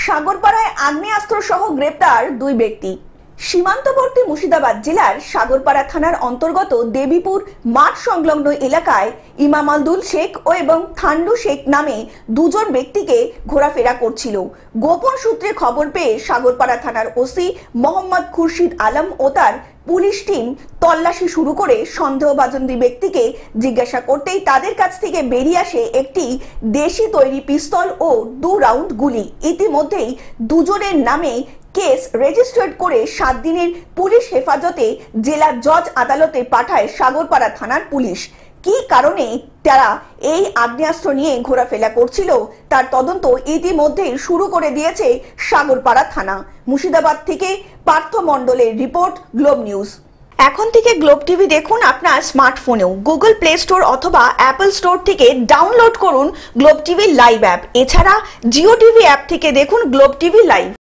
সাগরপাড়ায় আগ্নেয়াস্ত্র সহ গ্রেপ্তার দুই ব্যক্তি। সীমান্তবর্তী মুর্শিদাবাদ জেলার সাগরপাড়া থানার অন্তর্গত দেবীপুর মাঠ সংলগ্ন এলাকায় ইমামালদুল শেখ ও এবং থান্ডু শেখ নামে দুজন ব্যক্তিকে ঘোরাফেরা করছিল। গোপন সূত্রে খবর পেয়ে সাগরপাড়া থানার ওসি মোহাম্মদ খুরশিদ আলম ও তার পুলিশ টিম তল্লাশি শুরু করে সন্দেহভাজন দুই ব্যক্তিকে জিজ্ঞাসা করতেই তাদের কাছ থেকে বেরিয়ে আসে একটি দেশি তৈরি পিস্তল ও 2 রাউন্ড গুলি। ইতিমধ্যেই দুজনের নামে কেস রেজিস্টার্ড করে 7 দিনের পুলিশ হেফাজতে জেলা জজ আদালতে পাঠায় সাগরপাড়া থানার পুলিশ। কি কারণে তারা এই আগ্নেয়াস্ত্র নিয়ে ঘোরাফেরা করছিল তার তদন্ত ইতিমধ্যেই শুরু করে দিয়েছে সাগরপাড়া থানা। মুর্শিদাবাদ থেকে পার্থ মণ্ডলের রিপোর্ট, গ্লোব নিউজ। এখন থেকে গ্লোব টিভি দেখুন আপনার স্মার্টফোনেও। গুগল প্লে স্টোর অথবা অ্যাপল স্টোর থেকে ডাউনলোড করুন গ্লোব টিভি লাইভ অ্যাপ। এছাড়া জিও টিভি অ্যাপ থেকে দেখুন গ্লোব টিভি লাইভ।